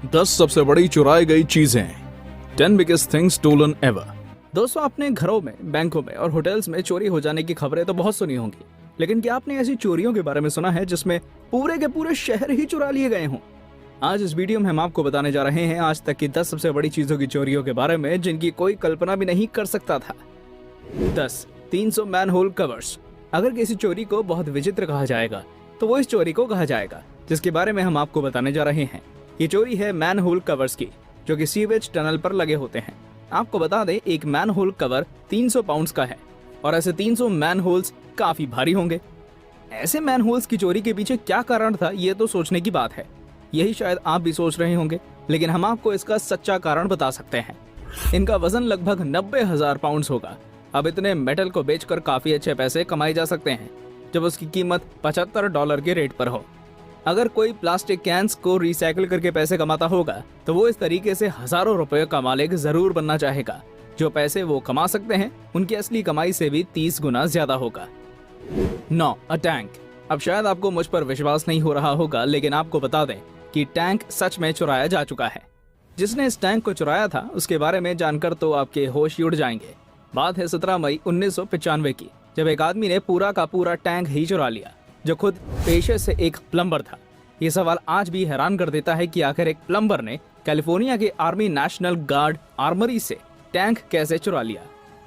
10 सबसे बड़ी चुराई गई चीजें। 10 बिगेस्ट थिंग्स स्टोलन एवर। दोस्तों, आपने घरों में, बैंकों में और होटल्स में चोरी हो जाने की खबरें तो बहुत सुनी होंगी, लेकिन क्या आपने ऐसी चोरियों के बारे में सुना है जिसमें पूरे के पूरे शहर ही चुरा लिए गए हों? आज इस वीडियो में हम आपको बताने जा रहे हैं आज तक की 10 सबसे बड़ी चीजों की चोरियों के बारे में जिनकी कोई कल्पना भी नहीं कर सकता था। 10 300 मैनहोल कवर्स। अगर किसी चोरी को बहुत विचित्र कहा जाएगा तो वो इस चोरी को कहा जाएगा जिसके बारे में हम आपको बताने जा रहे हैं। ये चोरी है मैनहोल कवर्स की, जो कि सीवेज टनल पर लगे होते हैं। आपको बता दें, एक मैनहोल कवर 300 पाउंड्स का है और ऐसे 300 मैनहोल्स काफी भारी होंगे। ऐसे मैनहोल्स की चोरी के पीछे क्या कारण था, ये तो सोचने की बात है। यही शायद आप भी सोच रहे होंगे, लेकिन हम आपको इसका सच्चा कारण बता सकते हैं। इनका वजन लगभग 90,000 पाउंड्स होगा। अब इतने मेटल को बेचकर काफी अच्छे पैसे कमाए जा सकते हैं जब उसकी कीमत $75 के रेट पर हो। अगर कोई प्लास्टिक कैंस को रिसाइकिल करके पैसे कमाता होगा तो वो इस तरीके से हजारों रुपए का मालिक जरूर बनना चाहेगा। जो पैसे वो कमा सकते हैं उनकी असली कमाई से भी 30 गुना ज्यादा होगा। 9 अ टैंक। अब शायद आपको मुझ पर विश्वास नहीं हो रहा होगा, लेकिन आपको बता दें कि टैंक सच में चुराया जा चुका है। जिसने इस टैंक को चुराया था उसके बारे में जानकर तो आपके होश ही उड़ जाएंगे। बात है 17 मई 1995 की, जब एक आदमी ने पूरा का पूरा टैंक ही चुरा लिया, जो खुद पेशे से एक प्लम्बर था। ये सवाल आज भी हैरान कर देता है कि आखिर एक प्लम्बर ने कैलिफोर्निया के आर्मी नेशनल गार्ड आर्मरी से टैंक कैसे चुरा लिया।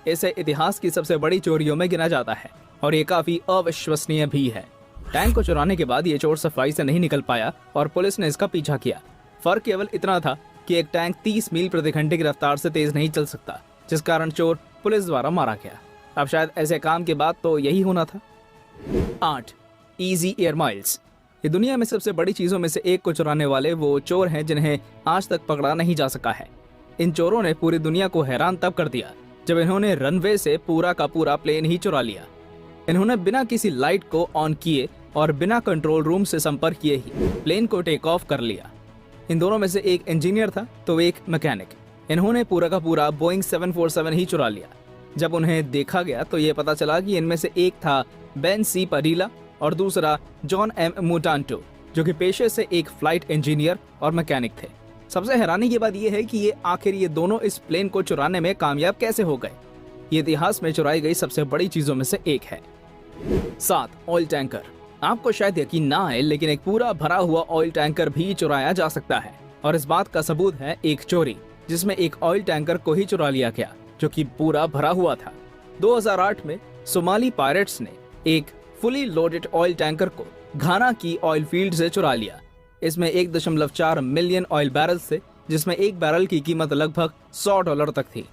इसे इतिहास की सबसे बड़ी चोरियों में गिना जाता है और ये काफी अविश्वसनीय भी है। टैंक को चुराने के बाद ये चोर सफाई से नहीं निकल पाया और पुलिस ने इसका पीछा किया। फर्क केवल इतना था कि एक टैंक 30 मील प्रति घंटे की रफ्तार से तेज नहीं चल सकता, जिस कारण चोर पुलिस द्वारा मारा गया। अब शायद ऐसे काम के बाद तो यही होना था। 8 इजी एयर माइल्स। ये दुनिया में सबसे बड़ी चीजों में से एक को चुराने वाले वो चोर हैं जिन्हें आज तक पकड़ा नहीं जा सका है। इन चोरों ने पूरी दुनिया को हैरान तब कर दिया जब इन्होंने रनवे से पूरा का पूरा प्लेन ही चुरा लिया। इन्होंने बिना किसी लाइट को ऑन किए और बिना कंट्रोल रूम से संपर्क किए ही प्लेन को टेक ऑफ कर लिया। इन दोनों में से एक इंजीनियर था तो एक मैकेनिक। इन्होंने पूरा का पूरा बोइंग 747 ही चुरा लिया। जब उन्हें देखा गया तो ये पता चला कि इनमें से एक था बेन सी परीला और दूसरा जॉन एम मुटांटो, जो कि पेशे से एक फ्लाइट इंजीनियर और मैकेनिक थे। सबसे हैरानी की बात यह है कि ये दोनों इस प्लेन को चुराने में कामयाब कैसे हो गए। ये इतिहास में चुराई गई सबसे बड़ी चीजों में से एक है। 7 ऑयल टैंकर। आपको शायद यकीन ना आए, लेकिन एक पूरा भरा हुआ ऑयल टैंकर भी चुराया जा सकता है और इस बात का सबूत है एक चोरी जिसमें एक ऑयल टैंकर को ही चुरा लिया गया जो कि पूरा भरा हुआ था। 2008 में सोमाली पायरेट्स ने एक फुली लोडेड ऑयल टैंकर को घाना की ऑयल फील्ड से चुरा लिया। इसमें 1.4 मिलियन ऑयल बैरल्स थे, जिसमें एक बैरल की कीमत लगभग $100 तक थी।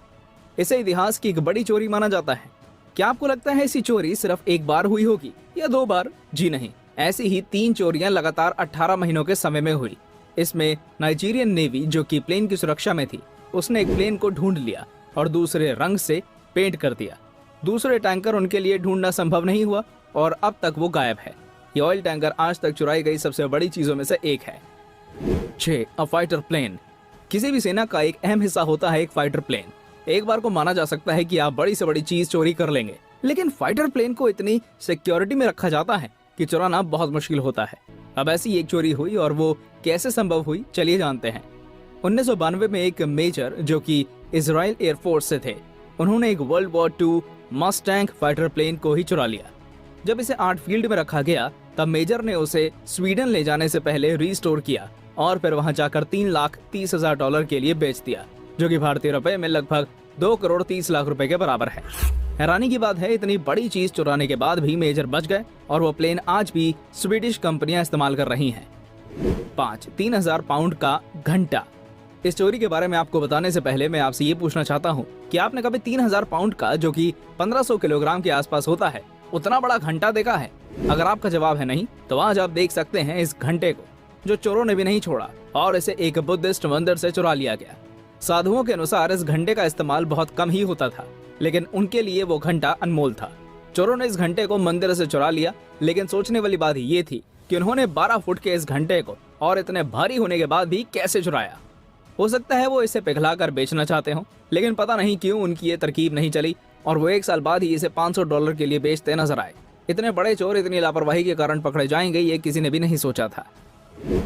इसे इतिहास की एक बड़ी चोरी माना जाता है। क्या आपको लगता है ऐसी चोरी सिर्फ एक बार हुई होगी या 2 बार? जी नहीं, ऐसी ही 3 चोरियां लगातार 18 महीनों के समय में हुई। इसमें नाइजीरियन नेवी, जो कि प्लेन की सुरक्षा में थी, उसने एक प्लेन को ढूंढ लिया और दूसरे रंग से पेंट कर दिया। दूसरे टैंकर उनके लिए ढूंढना संभव नहीं हुआ और अब तक वो गायब है। ये ऑयल टैंकर आज तक चुराई गई सबसे बड़ी चीजों में से एक है। 6 अ फाइटर प्लेन। किसी भी सेना का एक अहम हिस्सा होता है एक फाइटर प्लेन। एक बार को माना जा सकता है कि आप बड़ी से बड़ी चीज चोरी कर लेंगे, लेकिन फाइटर प्लेन को इतनी सिक्योरिटी में रखा जाता है कि चुराना बहुत मुश्किल होता है। अब ऐसी एक चोरी हुई और वो कैसे संभव हुई, चलिए जानते हैं। 1992 में एक मेजर, जो कि इजराइल एयरफोर्स से थे, उन्होंने एक world war 2 Mustang fighter plane को ही चुरा लिया। जब इसे आर्ट फील्ड में रखा गया तब मेजर ने उसे स्वीडन ले जाने से पहले रिस्टोर किया और फिर वहां जाकर $3,30,000 के लिए बेच दिया, जो कि भारतीय रुपए में लगभग 2,30,00,000 रुपए के बराबर है। हैरानी की बात है, इतनी बड़ी चीज चुराने के बाद भी मेजर बच गए और वो प्लेन आज भी स्वीडिश कंपनियां इस्तेमाल कर रही हैं। 5 3,000 पाउंड का घंटा। इस चोरी के बारे में आपको बताने से पहले मैं आपसे ये पूछना चाहता हूँ कि आपने कभी 3,000 पाउंड का, जो कि 1500 किलोग्राम के आसपास होता है, उतना बड़ा घंटा देखा है? अगर आपका जवाब है नहीं, तो आज आप देख सकते हैं इस घंटे को, जो चोरों ने भी नहीं छोड़ा और इसे एक बुद्धिस्ट मंदिर से चुरा लिया गया। साधुओं के अनुसार इस घंटे का इस्तेमाल बहुत कम ही होता था, लेकिन उनके लिए वो घंटा अनमोल था। चोरों ने इस घंटे को मंदिर से चुरा लिया, लेकिन सोचने वाली बात ये थी कि उन्होंने 12 फुट के इस घंटे को और इतने भारी होने के बाद भी कैसे चुराया। हो सकता है वो इसे पिघलाकर बेचना चाहते हो, लेकिन पता नहीं क्यों उनकी ये तरकीब नहीं चली और वो 1 साल बाद ही इसे $500 के लिए बेचते नजर आए। इतने बड़े चोर इतनी लापरवाही के कारण पकड़े जाएंगे, ये किसी ने भी नहीं सोचा था।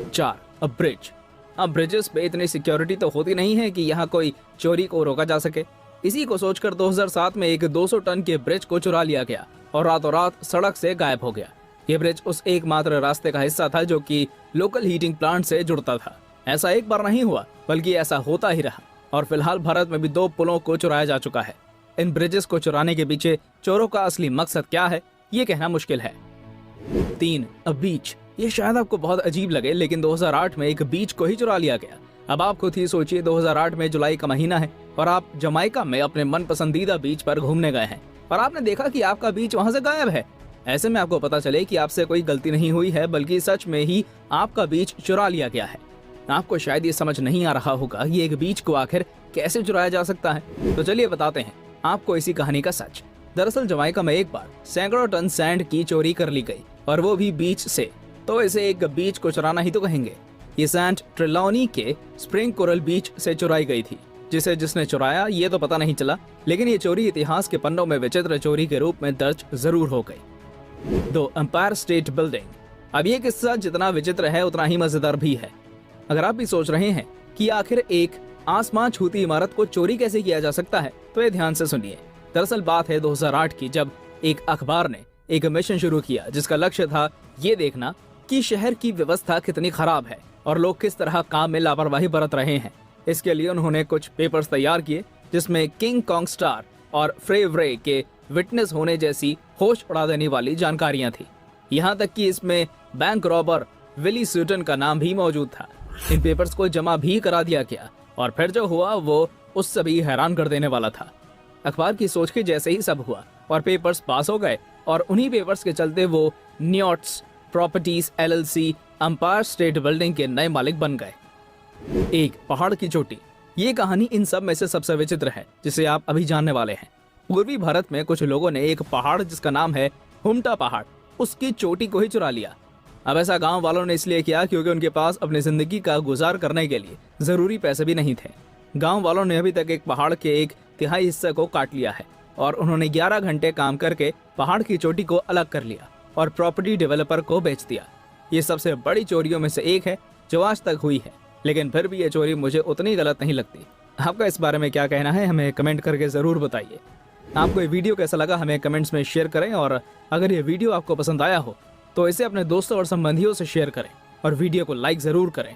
4 अ ब्रिज। अब ब्रिजेस पे इतनी सिक्योरिटी तो होती नहीं है कि यहाँ कोई चोरी को रोका जा सके। इसी को सोचकर 2007 में एक 200 टन के ब्रिज को चुरा लिया गया और रातों रात सड़क से गायब हो गया। ये ब्रिज उस एकमात्र रास्ते का हिस्सा था जो कि लोकल हीटिंग प्लांट से जुड़ता था। ऐसा एक बार नहीं हुआ बल्कि ऐसा होता ही रहा और फिलहाल भारत में भी 2 पुलों को चुराया जा चुका है। इन ब्रिजेस को चुराने के पीछे चोरों का असली मकसद क्या है ये कहना मुश्किल है। 3. अ बीच। ये शायद आपको बहुत अजीब लगे लेकिन 2008 में एक बीच को ही चुरा लिया गया। अब आप खुद ही सोचिए, 2008 में जुलाई का महीना है और आप जमाइका में अपने मन पसंदीदा बीच पर घूमने गए हैं और आपने देखा कि आपका बीच वहां से गायब है। ऐसे में आपको पता चले कि आपसे कोई गलती नहीं हुई है बल्कि सच में ही आपका बीच चुरा लिया गया है। आपको शायद ये समझ नहीं आ रहा होगा ये एक बीच को आखिर कैसे चुराया जा सकता है, तो चलिए बताते हैं आपको इसी कहानी का सच। दरअसल जमाइका में एक बार सैकड़ों टन सैंड की चोरी कर ली गई और वो भी बीच से, तो इसे एक बीच को चुराना ही तो कहेंगे। ये सैंड ट्रिलॉनी के स्प्रिंग कोरल बीच से चुराई गई थी, जिसने चुराया ये तो पता नहीं चला, लेकिन ये चोरी इतिहास के पन्नों में विचित्र चोरी के रूप में दर्ज जरूर हो गई। 2. Empire State Building. अब ये किस्सा जितना विचित्र है उतना ही मजेदार भी है। अगर आप भी सोच रहे हैं कि आखिर एक आसमान छूती इमारत को चोरी कैसे किया जा सकता है तो ये ध्यान से सुनिए। दरअसल बात है 2008 की, जब एक अखबार ने एक मिशन शुरू किया जिसका लक्ष्य था ये देखना कि शहर की व्यवस्था कितनी खराब है और लोग किस तरह काम में लापरवाही बरत रहे हैं। इसके लिए उन्होंने कुछ पेपर्स तैयार किए जिसमें किंग कॉन्ग स्टार और फ्रेवरे के विटनेस होने जैसी होश उड़ा देने वाली जानकारियां थी। यहाँ तक कि इसमें बैंक रॉबर विली सूटन का नाम भी मौजूद था। इन पेपर्स को जमा भी करा दिया गया और फिर जो हुआ वो उस सभी हैरान कर देने वाला था। अखबार की सोच के जैसे ही सब हुआ और पेपर्स पास हो गए और उन्हीं पेपर्स के चलते वो न्योट्स properties LLC Empire State Building के नए मालिक बन गए। 1. पहाड़ की चोटी। ये कहानी इन सब में से सबसे विचित्र है जिसे आप अभी जानने वाले हैं। पूर्वी भारत में कुछ लोगों ने एक पहाड़ जिसका नाम है हुमटा पहाड़, उसकी चोटी को ही चुरा लिया। अब ऐसा गांव वालों ने इसलिए किया क्योंकि उनके पास अपनी जिंदगी का गुजार करने के लिए जरूरी पैसे भी नहीं थे। गांव वालों ने अभी तक एक पहाड़ के 1/3 हिस्से को काट लिया है और उन्होंने 11 घंटे काम करके पहाड़ की चोटी को अलग कर लिया और प्रॉपर्टी डेवलपर को बेच दिया। ये सबसे बड़ी चोरियों में से एक है जो आज तक हुई है, लेकिन फिर भी ये चोरी मुझे उतनी गलत नहीं लगती। आपका इस बारे में क्या कहना है हमें कमेंट करके जरूर बताइए। आपको ये वीडियो कैसा लगा हमें कमेंट्स में शेयर करें और अगर ये वीडियो आपको पसंद आया हो तो इसे अपने दोस्तों और संबंधियों से शेयर करें और वीडियो को लाइक जरूर करें।